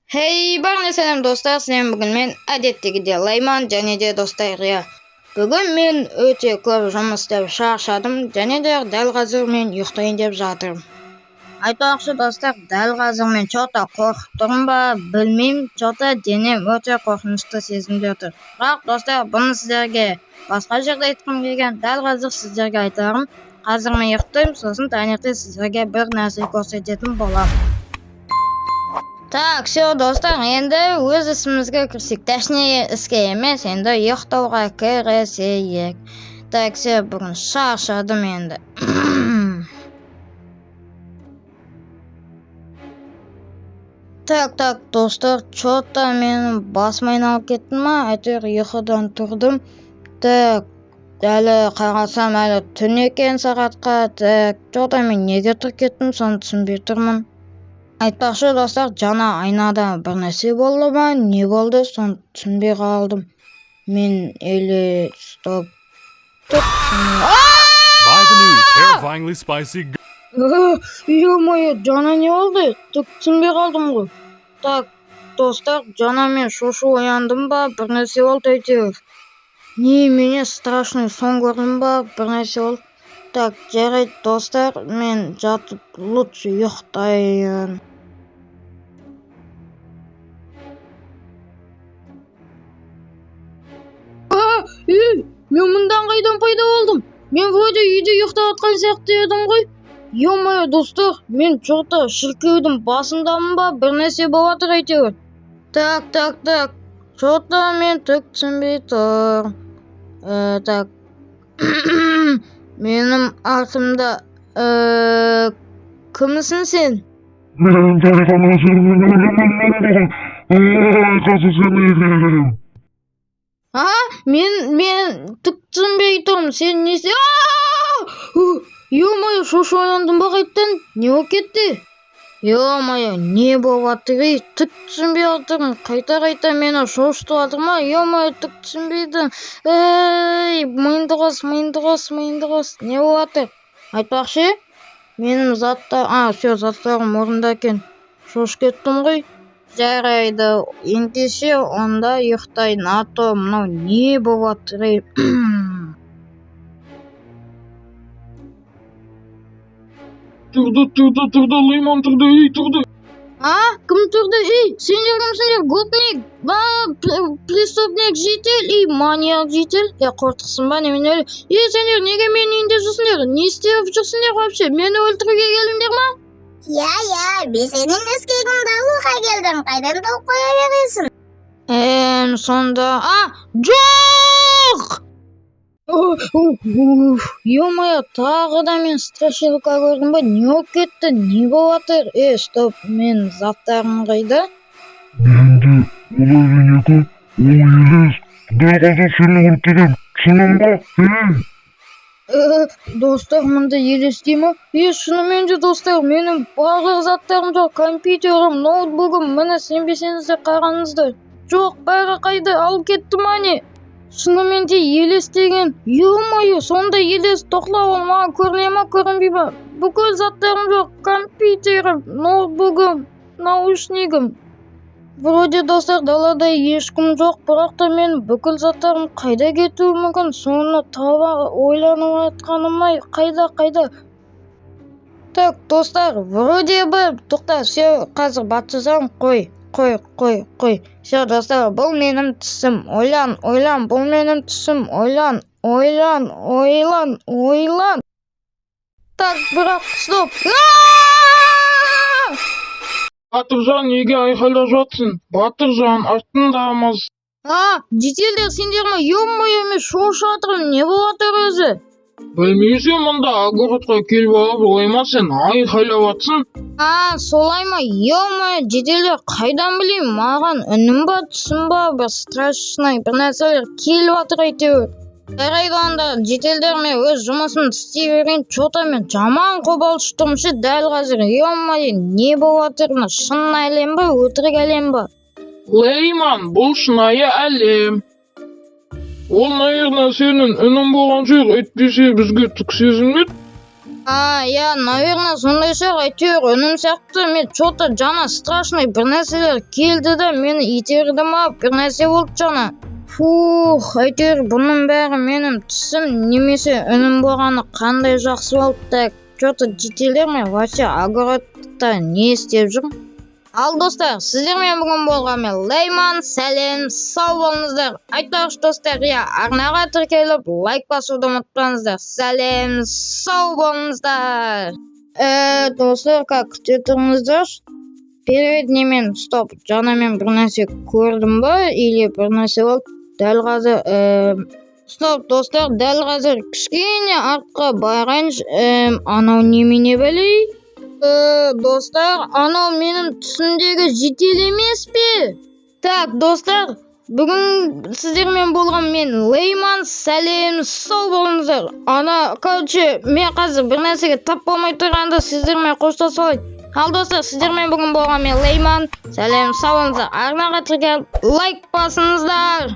Hey, barna selam dostlar. Sizlerle bugün men adetdegidey Layman және де dostlar. Бүгін мен өте көп жұмыс істеп шаршадым және де дәл қазір мен ұйықтайын деп жатырмын. Айтпақшы достар, дәл қазір мен чота қорқып тұрмын ба, білмеймін, чота денем өте қорқынышты сезімде тұр. Бірақ достар, бұны сіздерге басқа жерде айтқым келген, дәл қазір сіздерге айтарым. Қазір мен ұйықтаймын, сосын таңертең сіздерге бір нәрсе көрсететін боламын. Так, все достар, енді өз ісімізге кірсек, точнее іске емес, енді ұйықтауға кірісейік. Так, все, бүгін шаршадым енді. Так, достар, чота менің басым айналып кетті ма? Әйтеуір ұйқыдан тұрдым. Так, әлі қарасам әлі түн екен сағатқа. Так, чота мен неге тұрып кеттім, соны түсінбей тұрмын. Айтпақшы достар, жаңа айнада бір нәрсе болды ма? Не болды? Соны түсінбей қалдым. Мен еле стоп. Buy the new terrifyingly spicy. Ё-моё, жаңа не болды? Түсінбей қалдым ғой. Так, достар, жаңа мен шошу ояндым ба? Bir нәрсе болды әйтеуір. Не, мене страшный сон көрдім ба? Bir нәрсе болды. Так, жарайды достар, мен жатып лучше ұйықтайын. Мен мұндан қайдан пайда болдым? Мен вроде үйде ұйықтап жатқан сияқты едім ғой. Ё-моё, достар, мен чота шіркеудің басындамын ба? Bir нәрсе болып жатыр әйтеуір. Так. Чота мен түк түсінбей тұр. Так. Менің артымда кімсің сен? Мен Түк түсінбей тұрмын. Сен несі? Ё-моё, шошу ояндым ба қайттан? Не болып кетті? Ё-моё, не болып жатыр? Түк түсінбей жатырмын. Қайта мені шошытып жатыр ма? Ё-моё, түк түсінбейді. Миымды қос. Не болып жатыр? Айтпақшы, менің заттарым орында екен. Шошып кеттім ғой. Жарайды, ендеше онда ұйықтайын. Ато, мынау не болып жатыр? Тұрды, Лайман тұрды. Кім тұрды? Сендер кімсіңдер? Гопник, преступник житель, маньяк житель. Қорқысың ба немене? Сендер неге менің үйімде жүрсіңдер? Не істеп жүрсіңдер вообще? Мені өлтіруге келдіңдер ма? Біз сенің ескегіңді алуға келдім. Қайдан тауып қоя бересің? Сонда... жоқ! Ё-моё, тағы да мен страшилка көрдім ба? Не болып кетті? Не болып жатыр? Стоп, мен заттарым қайда? Менде олай екі, ол елес. Дәл қазір сені өлтірем. Шының ба? Достар, мұнда елестей ма? Шынымен де достар, менің барлық заттарым жоқ. Компьютерім, ноутбугым, міне сенбесеңіздер қараңыздар. Жоқ, бәрі қайда? Алып кетті ма не? Шынымен де елестеген. Ё-моё, сонда елес тоқла, ол маған көріне ма, көрінбей ма? Бүкіл заттарым жоқ. Компьютерім, ноутбугым, наушнигім. Вроде достар, далада ешкім жоқ, бірақ та мен бүкіл заттарым қайда кетуі мүмкін? Соны таба ойланып жатқаным-ай, қайда? Так, достар, вроде бы, тоқта, все, қазір батсызам, қой. Все, достар, бұл менің түсім. Ойлан, бұл менің түсім. Ойлан. Так, бірақ, стоп. Батыржан, неге айқайлап жатсың? Батыржан, артындамыз. Жителдер, сендер ме? Ё-моё, мен шошып жатырмын. Не болып жатыр өзі? Білмейсің, мұнда огородқа келіп алып ойма, сен айқайлап жатсың. Солай ма? Ё-моё, жителдер, қайдан білейін? Маған үнім ба, түсім ба, бір страшный бір нәрселер келіп жатыр әйтеуір. Жарайды онда, жителдер, мен өз жұмысын істей берейін. Чота мен жаман қобалжып тұрмын дәл қазір. Ё-моё, не болып жатыр? Шын әлем ба, өтірік әлем ба? Лейман, бұл шынайы әлем. Ол, наверное, сенің үнің болған жоқ, әйтпесе бізге түк сезілмеді. Я, наверное, сондай шығар. Әйтеуір үнім сияқты мен что-то жана страшный бір нәрселер келді да мені итерді ма, бір нәрсе болды жана. Фух, әйтеуір бұның бәрі менің түсім немесе үнім болғаны қандай жақсы болды. Так, что-то жетелер ме? Вообще огородта не істеп жүр? Ал достар, сіздермен бүгін болғанмен Лейман, сәлем, сау болыңыздар. Айтпақшы достар, арнаға тіркеліп, лайк басуды ұмытпаңыздар. Сәлем, сау болыңыздар. Достар, как күте тұрыңыздар? Перед немен, стоп, жана мен бір нәрсе көрдім ба? Или бір нәрсе болды? Дәл қазір, стоп, достар, дәл қазір кішкене артқа барайыншы. Анау немене білей? Достар, анау менің түсімдегі жедел емес пе? Так, достар, бүгін сіздермен болған мен Лейман, сәлем, сау болыңыздар. Короче, мен қазір бір нәрсеге тап болмай тұрғанда сіздермен қоштасып алайын. Ал достар, сіздермен бүгін болған мен Лейман, сәлем, сау болыңыздар. Арнаға тіркеліп лайк басыңыздар.